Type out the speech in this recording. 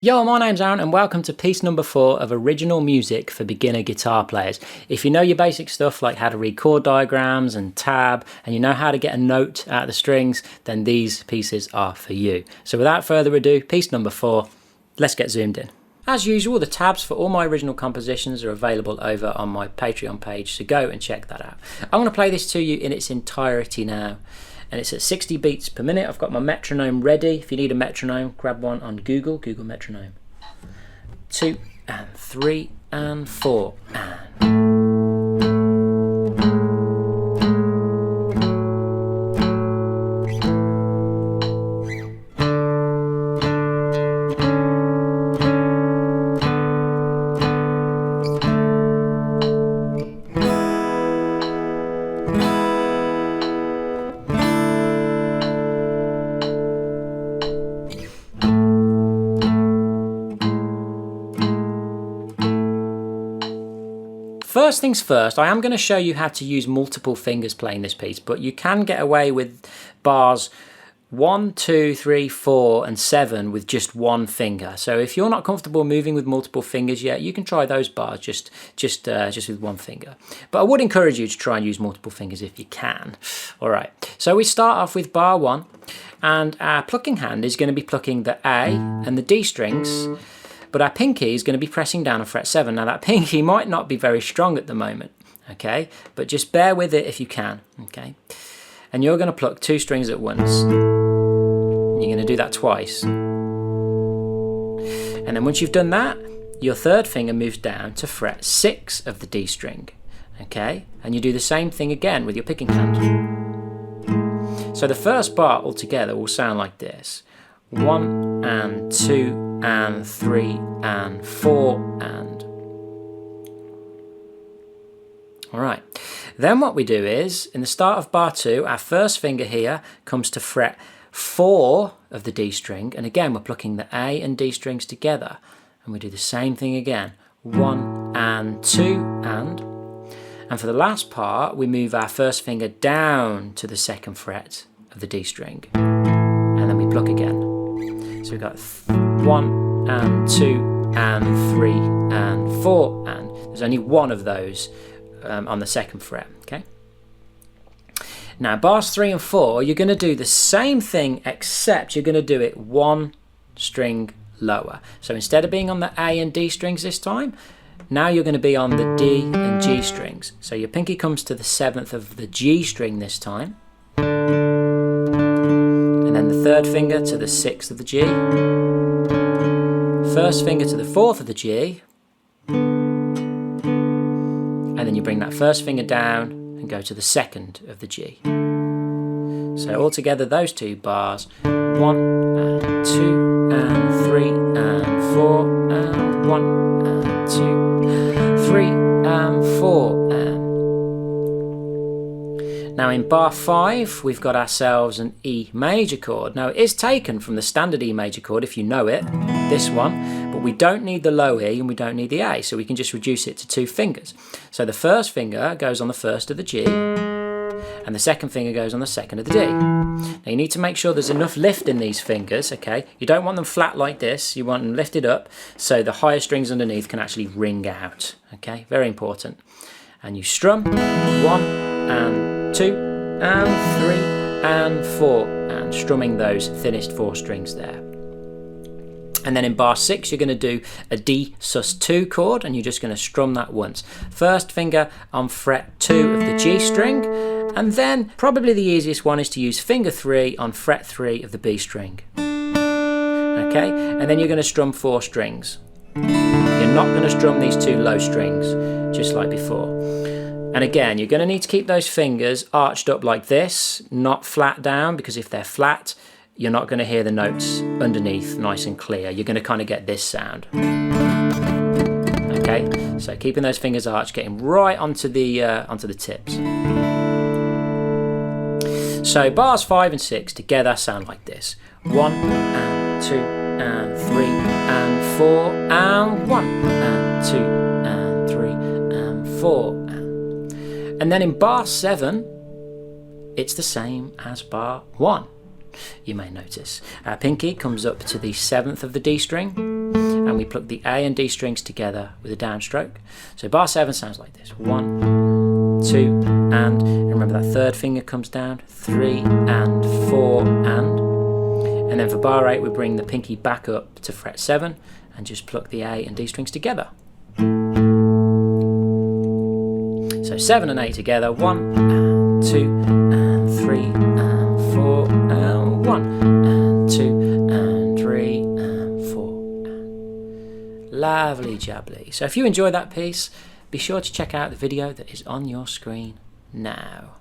Yo, my name's Aaron and welcome to piece number 4 of original music for beginner guitar players. If you know your basic stuff like how to read chord diagrams and tab, and you know how to get a note out of the strings, then these pieces are for you. So without further ado, piece number 4, let's get zoomed in. As usual, the tabs for all my original compositions are available over on my Patreon page, so go and check that out. I'm going to play this to you in its entirety now. And it's at 60 beats per minute. I've got my metronome ready. If you need a metronome, grab one on Google metronome. 2 and 3 and 4 and... First things first, I am going to show you how to use multiple fingers playing this piece, but you can get away with bars 1, 2, 3, 4 and 7 with just one finger. So if you're not comfortable moving with multiple fingers yet, you can try those bars just with one finger. But I would encourage you to try and use multiple fingers if you can. All right, so we start off with bar 1, and our plucking hand is going to be plucking the A and the D strings, but our pinky is going to be pressing down on fret 7. Now that pinky might not be very strong at the moment, okay? But just bear with it if you can, okay? And you're going to pluck 2 strings at once. You're going to do that twice. And then once you've done that, your third finger moves down to fret 6 of the D string, okay? And you do the same thing again with your picking hand. So the first bar altogether will sound like this. 1 and 2 and 3 and 4 and... Alright, then what we do is, in the start of bar 2, our first finger here comes to fret 4 of the D string, and again we're plucking the A and D strings together, and we do the same thing again. 1 and 2 and for the last part we move our first finger down to the 2nd fret of the D string, and then we pluck again. So we've got 1 and 2 and 3 and 4 and there's only one of those on the 2nd fret, okay? Now bars 3 and 4, you're going to do the same thing except you're going to do it 1 string lower. So instead of being on the A and D strings this time, now you're going to be on the D and G strings. So your pinky comes to the 7th of the G string this time. And then the 3rd finger to the 6th of the G, first finger to the 4th of the G, and then you bring that first finger down and go to the 2nd of the G. So altogether those 2 bars, 1 and 2 and 3 and 4 and 1 and 2, 3 and 4 and... Now in bar 5 we've got ourselves an E major chord. Now it is taken from the standard E major chord if you know it, this one, but we don't need the low E and we don't need the A, so we can just reduce it to 2 fingers. So the first finger goes on the 1st of the G and the 2nd finger goes on the 2nd of the D. Now you need to make sure there's enough lift in these fingers, okay? You don't want them flat like this, you want them lifted up so the higher strings underneath can actually ring out, okay? Very important. And you strum 1 and 2 and 3 and 4 and strumming those thinnest 4 strings there. And then in bar 6 you're going to do a D sus2 chord and you're just going to strum that once. First finger on fret 2 of the G string, and then probably the easiest one is to use finger 3 on fret 3 of the B string. Okay, and then you're going to strum 4 strings. You're not going to strum these 2 low strings just like before. And again, you're going to need to keep those fingers arched up like this, not flat down, because if they're flat, you're not going to hear the notes underneath nice and clear. You're going to kind of get this sound. Okay, so keeping those fingers arched, getting right onto the tips. So bars 5 and 6 together sound like this. 1 and 2 and 3 and 4 and 1 and 2 and 3 and 4 and... And then in bar 7, it's the same as bar 1. You may notice our pinky comes up to the 7th of the D string, and we pluck the A and D strings together with a downstroke. So bar 7 sounds like this: 1, 2, and remember that third finger comes down, 3 and 4 and then for bar 8 we bring the pinky back up to fret 7 and just pluck the A and D strings together. So 7 and 8 together: 1 and 2 and 3 and 4 and 1 and 2 and 3 and 4 and... Lovely jubbly. So if you enjoyed that piece, be sure to check out the video that is on your screen now.